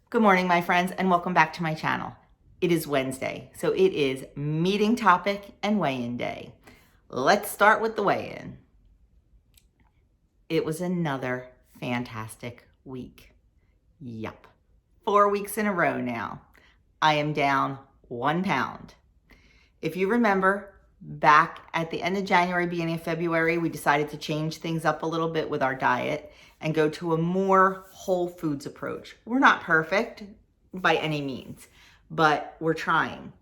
Good morning, my friends, and welcome back to my channel. It is Wednesday, so it is meeting topic and weigh-in day. Let's start with the weigh-in. It was another fantastic week. Yup, 4 weeks in a row now. I am down 1 pound. If you remember, back at the end of January, beginning of February, we decided to change things up a little bit with our diet and go to a more whole foods approach. We're not perfect by any means, but we're trying.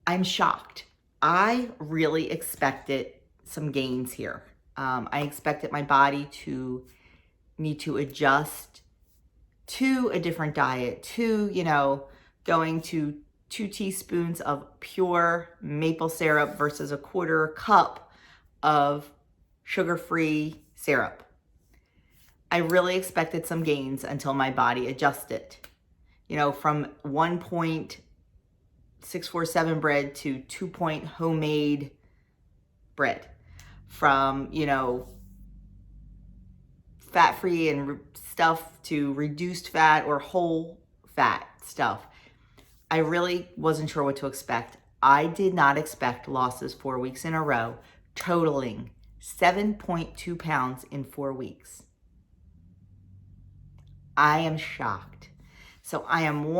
I'm shocked. I really expected some gains here. I expected my body to need to adjust to a different diet, to, going to 2 teaspoons of pure maple syrup versus a quarter cup of sugar-free syrup. I really expected some gains until my body adjusted. From 1.647 bread to 2 homemade bread. From, fat-free and stuff to reduced fat or whole fat stuff. I really wasn't sure what to expect. I did not expect losses 4 weeks in a row, totaling 7.2 pounds in 4 weeks. I am shocked. So I am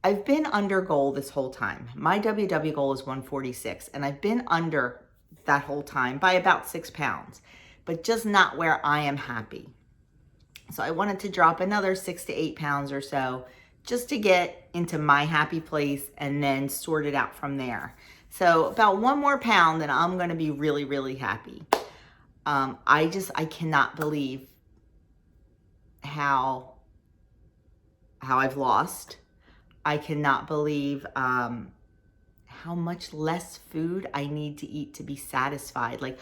I've been under goal this whole time. My WW goal is 146, and I've been under that whole time by about 6 pounds, but just not where I am happy. So I wanted to drop another 6 to 8 pounds or so just to get into my happy place and then sort it out from there. So about 1 more pound and I'm going to be really, really happy. I cannot believe how I've lost. I cannot believe how much less food I need to eat to be satisfied. Like,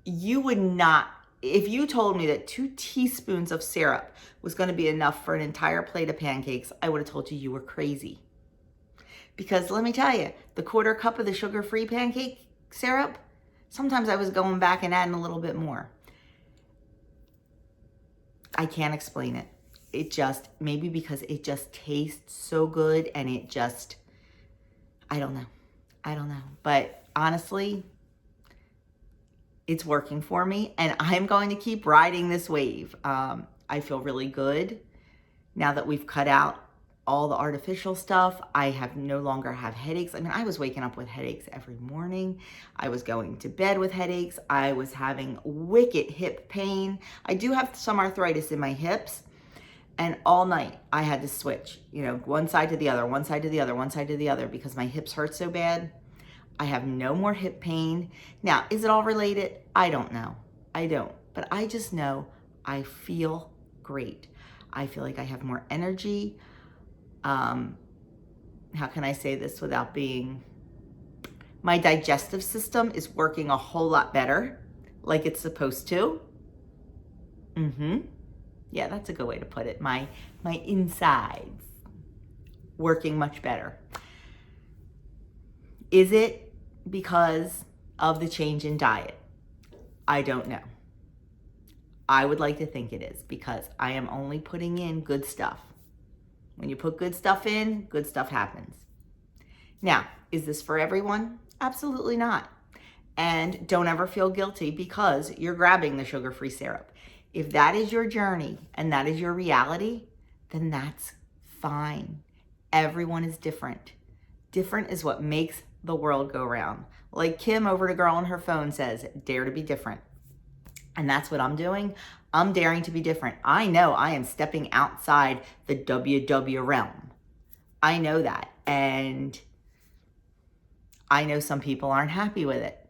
you would not, if you told me that 2 teaspoons of syrup was going to be enough for an entire plate of pancakes, I would have told you were crazy. Because let me tell you, the quarter cup of the sugar-free pancake syrup, sometimes I was going back and adding a little bit more. I can't explain it. Maybe because it just tastes so good and I don't know. But honestly, it's working for me and I'm going to keep riding this wave. I feel really good now that we've cut out all the artificial stuff. I no longer have headaches. I was waking up with headaches every morning. I was going to bed with headaches. I was having wicked hip pain. I do have some arthritis in my hips. And all night I had to switch, one side to the other, one side to the other, one side to the other because my hips hurt so bad. I have no more hip pain. Now, is it all related? I don't know. I don't. But I just know I feel great. I feel like I have more energy. How can I say this without being... My digestive system is working a whole lot better, like it's supposed to. Yeah, that's a good way to put it. My insides working much better. Is it because of the change in diet? I don't know. I would like to think it is because I am only putting in good stuff. When you put good stuff in, good stuff happens. Now, is this for everyone? Absolutely not. And don't ever feel guilty because you're grabbing the sugar-free syrup. If that is your journey and that is your reality, then that's fine. Everyone is different. Different is what makes the world go round. Like Kim over to Girl on her phone says, dare to be different. And that's what I'm doing. I'm daring to be different. I know I am stepping outside the WW realm. I know that. And I know some people aren't happy with it.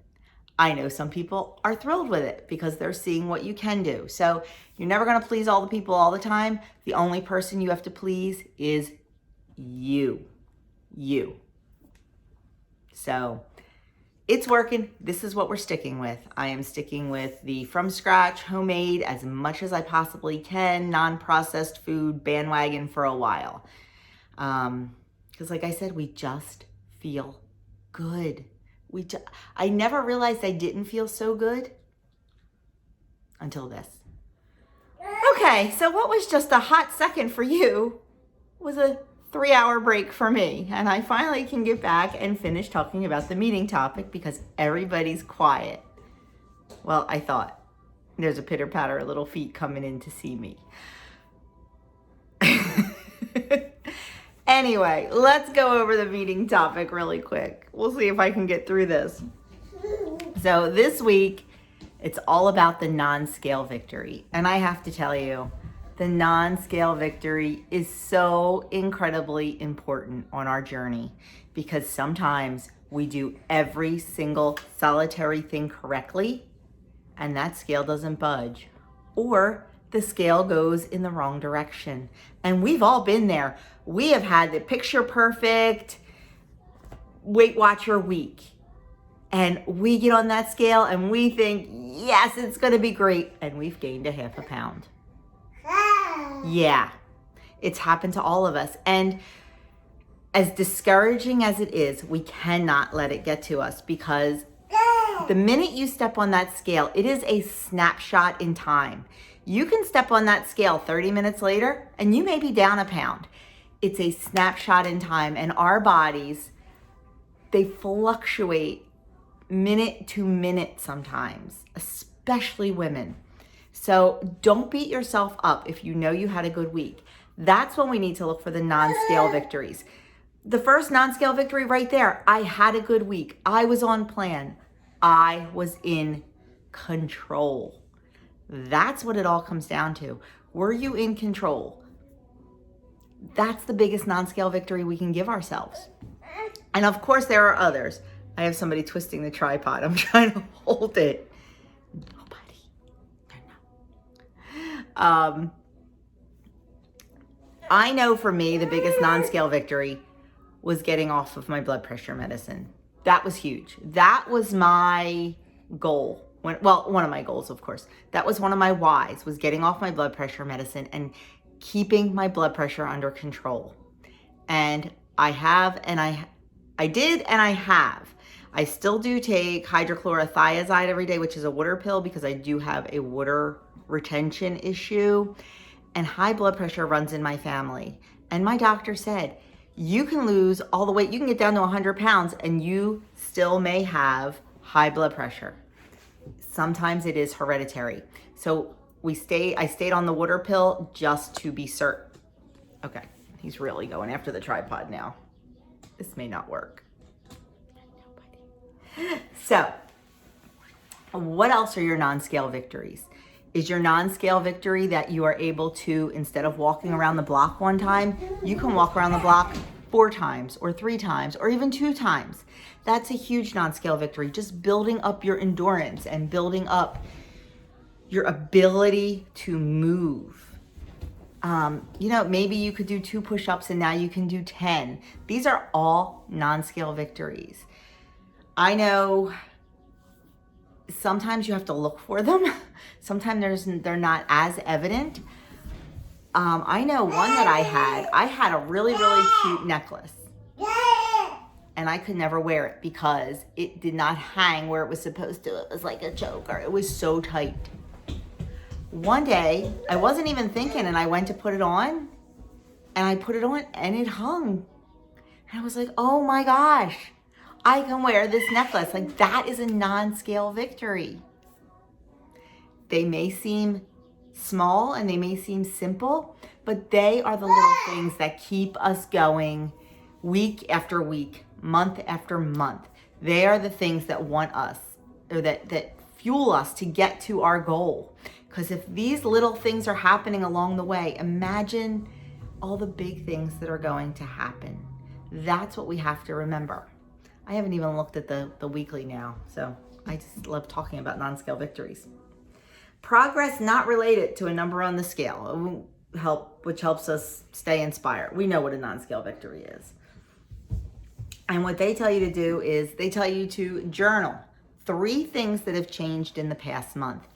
I know some people are thrilled with it because they're seeing what you can do. So you're never going to please all the people all the time. The only person you have to please is you. So it's working. This is what we're sticking with. I am sticking with the from scratch, homemade, as much as I possibly can, non-processed food bandwagon for a while. Because like I said, we just feel good. I never realized I didn't feel so good until this. Okay, so what was just a hot second for you was a 3-hour break for me. And I finally can get back and finish talking about the meeting topic because everybody's quiet. Well, I thought. There's a pitter-patter of little feet coming in to see me. Anyway, let's go over the meeting topic really quick. We'll see if I can get through this. So this week, it's all about the non-scale victory. And I have to tell you, the non-scale victory is so incredibly important on our journey because sometimes we do every single solitary thing correctly and that scale doesn't budge, or the scale goes in the wrong direction. And we've all been there. We have had the picture perfect Weight Watcher week. And we get on that scale and we think, yes, it's gonna be great. And we've gained a half a pound. Yeah, it's happened to all of us. And as discouraging as it is, we cannot let it get to us because the minute you step on that scale, it is a snapshot in time. You can step on that scale 30 minutes later and you may be down a pound. It's a snapshot in time, and our bodies, they fluctuate minute to minute sometimes, especially women. So don't beat yourself up if you know you had a good week. That's when we need to look for the non-scale victories. The first non-scale victory right there, I had a good week. I was on plan. I was in control. That's what it all comes down to. Were you in control? That's the biggest non-scale victory we can give ourselves. And of course there are others. I have somebody twisting the tripod. I'm trying to hold it. Nobody. No. I know for me, the biggest non-scale victory was getting off of my blood pressure medicine. That was huge. That was my goal. One of my goals, of course. That was one of my whys, was getting off my blood pressure medicine and keeping my blood pressure under control. And I have, and I did, and I have. I still do take hydrochlorothiazide every day, which is a water pill because I do have a water retention issue. And high blood pressure runs in my family. And my doctor said, you can lose all the weight, you can get down to 100 pounds and you still may have high blood pressure. Sometimes it is hereditary. So I stayed on the water pill just to be certain. Okay, he's really going after the tripod now. This may not work. So, what else are your non-scale victories? Is your non-scale victory that you are able to, instead of walking around the block one time, you can walk around the block 4 times or 3 times or even 2 times? That's a huge non-scale victory. Just building up your endurance and building up your ability to move. Maybe you could do 2 push-ups and now you can do 10. These are all non-scale victories. I know sometimes you have to look for them. Sometimes they're not as evident. I know one that I had a really, really cute necklace. And I could never wear it because it did not hang where it was supposed to. It was like a choker. It was so tight. One day, I wasn't even thinking and I went to put it on. And I put it on and it hung. And I was like, oh my gosh, I can wear this necklace. Like, that is a non-scale victory. They may seem small and they may seem simple, but they are the little things that keep us going week after week, month after month. They are the things that want us, or that fuel us to get to our goal. Because if these little things are happening along the way, imagine all the big things that are going to happen. That's what we have to remember. I haven't even looked at the weekly now, so I just love talking about non-scale victories. Progress not related to a number on the scale, which helps us stay inspired. We know what a non-scale victory is. And what they tell you to do is they tell you to journal 3 things that have changed in the past month.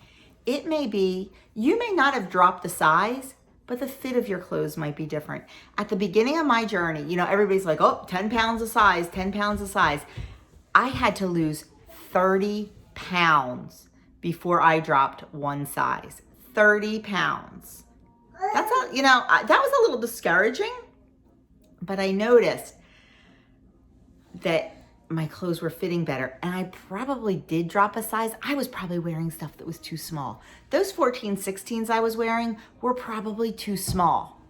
It may be, you may not have dropped the size, but the fit of your clothes might be different. At the beginning of my journey, everybody's like, oh, 10 pounds a size, 10 pounds a size. I had to lose 30 pounds before I dropped 1 size. 30 pounds. That was a little discouraging, but I noticed that my clothes were fitting better, and I probably did drop a size. I was probably wearing stuff that was too small. Those 14, 16s I was wearing were probably too small.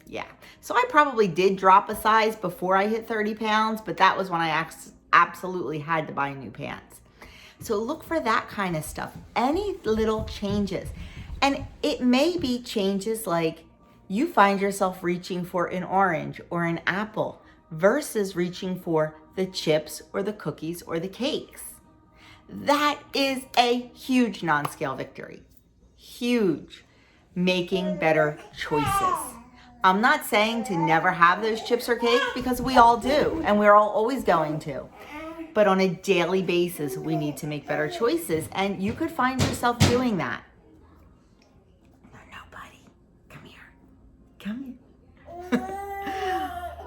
Yeah, so I probably did drop a size before I hit 30 pounds, but that was when I absolutely had to buy new pants. So look for that kind of stuff, any little changes. And it may be changes like you find yourself reaching for an orange or an apple versus reaching for the chips or the cookies or the cakes. That is a huge non-scale victory. Huge. Making better choices. I'm not saying to never have those chips or cake, because we all do, and we're all always going to. But on a daily basis, we need to make better choices, and you could find yourself doing that. No, buddy. Come here. Come here.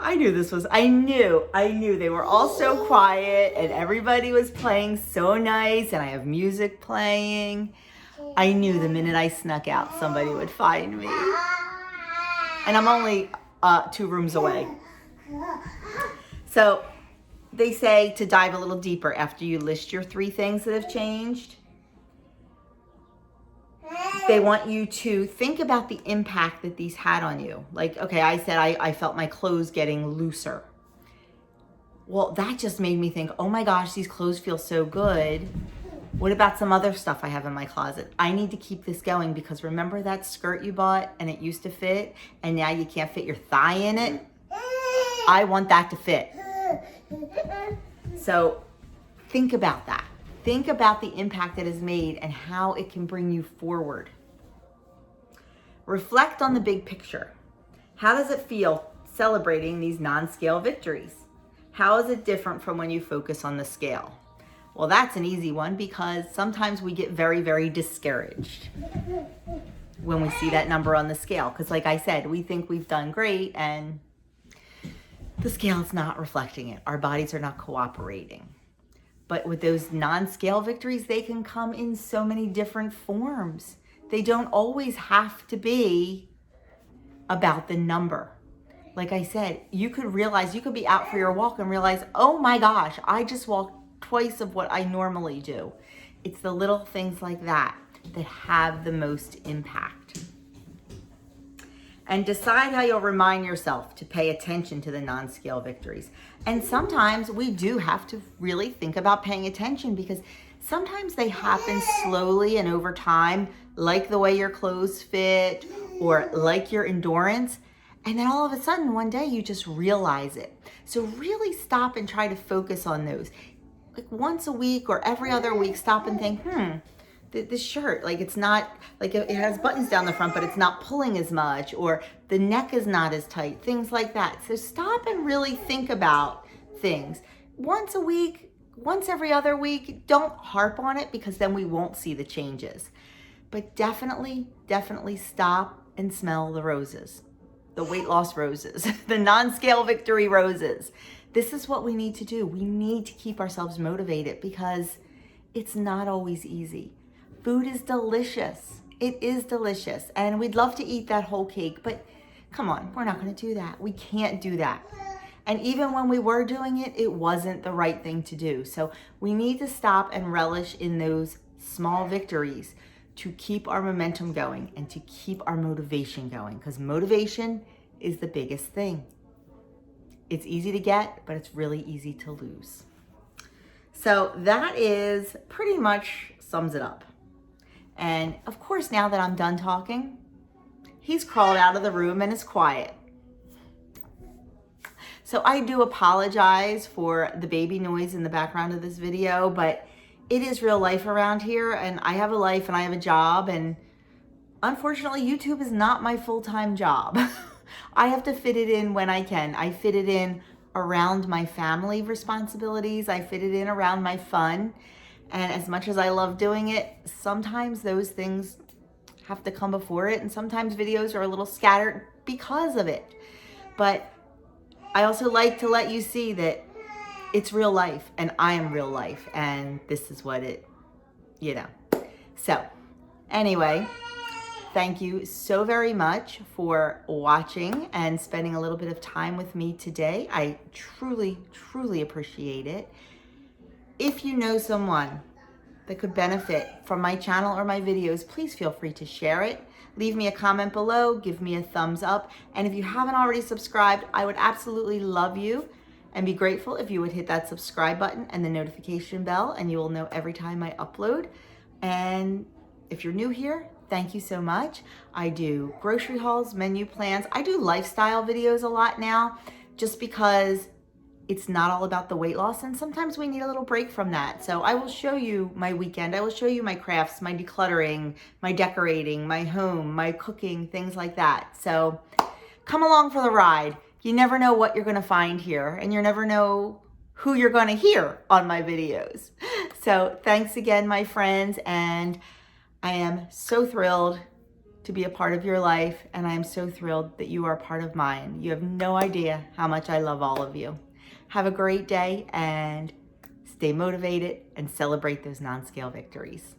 I knew they were all so quiet and everybody was playing so nice, and I have music playing. I knew the minute I snuck out, somebody would find me. And I'm only 2 rooms away. So they say to dive a little deeper after you list your 3 things that have changed. They want you to think about the impact that these had on you. Like, okay, I said I felt my clothes getting looser. Well, that just made me think, oh my gosh, these clothes feel so good. What about some other stuff I have in my closet? I need to keep this going, because remember that skirt you bought and it used to fit and now you can't fit your thigh in it? I want that to fit. So think about that. Think about the impact it has made and how it can bring you forward. Reflect on the big picture. How does it feel celebrating these non-scale victories? How is it different from when you focus on the scale? Well, that's an easy one, because sometimes we get very, very discouraged when we see that number on the scale. Because like I said, we think we've done great and the scale's not reflecting it. Our bodies are not cooperating. But with those non-scale victories, they can come in so many different forms. They don't always have to be about the number. Like I said, you could be out for your walk and realize, oh my gosh, I just walked twice of what I normally do. It's the little things like that that have the most impact. And decide how you'll remind yourself to pay attention to the non-scale victories. And sometimes we do have to really think about paying attention, because sometimes they happen slowly and over time, like the way your clothes fit or like your endurance. And then all of a sudden, one day you just realize it. So really stop and try to focus on those. Like once a week or every other week, stop and think, this shirt, like it's not, like it has buttons down the front, but it's not pulling as much, or the neck is not as tight, things like that. So stop and really think about things. Once a week, once every other week, don't harp on it, because then we won't see the changes. But definitely stop and smell the roses, the weight loss roses, the non-scale victory roses. This is what we need to do. We need to keep ourselves motivated, because it's not always easy. Food is delicious. It is delicious. And we'd love to eat that whole cake, but come on, we're not going to do that. We can't do that. And even when we were doing it, it wasn't the right thing to do. So we need to stop and relish in those small victories to keep our momentum going and to keep our motivation going, because motivation is the biggest thing. It's easy to get, but it's really easy to lose. So that is pretty much sums it up. And of course, now that I'm done talking, he's crawled out of the room and is quiet. So I do apologize for the baby noise in the background of this video, but it is real life around here, and I have a life and I have a job, and unfortunately, YouTube is not my full-time job. I have to fit it in when I can. I fit it in around my family responsibilities. I fit it in around my fun. And as much as I love doing it, sometimes those things have to come before it. And sometimes videos are a little scattered because of it. But I also like to let you see that it's real life and I am real life. And this is what it, So anyway, thank you so very much for watching and spending a little bit of time with me today. I truly, truly appreciate it. If you know someone that could benefit from my channel or my videos, please feel free to share it. Leave me a comment below, give me a thumbs up. And if you haven't already subscribed, I would absolutely love you and be grateful if you would hit that subscribe button and the notification bell, and you will know every time I upload. And if you're new here, thank you so much. I do grocery hauls, menu plans. I do lifestyle videos a lot now, just because it's not all about the weight loss, and sometimes we need a little break from that. So I will show you my weekend. I will show you my crafts, my decluttering, my decorating, my home, my cooking, things like that. So come along for the ride. You never know what you're gonna find here, and you never know who you're gonna hear on my videos. So thanks again, my friends, and I am so thrilled to be a part of your life, and I am so thrilled that you are a part of mine. You have no idea how much I love all of you. Have a great day and stay motivated and celebrate those non-scale victories.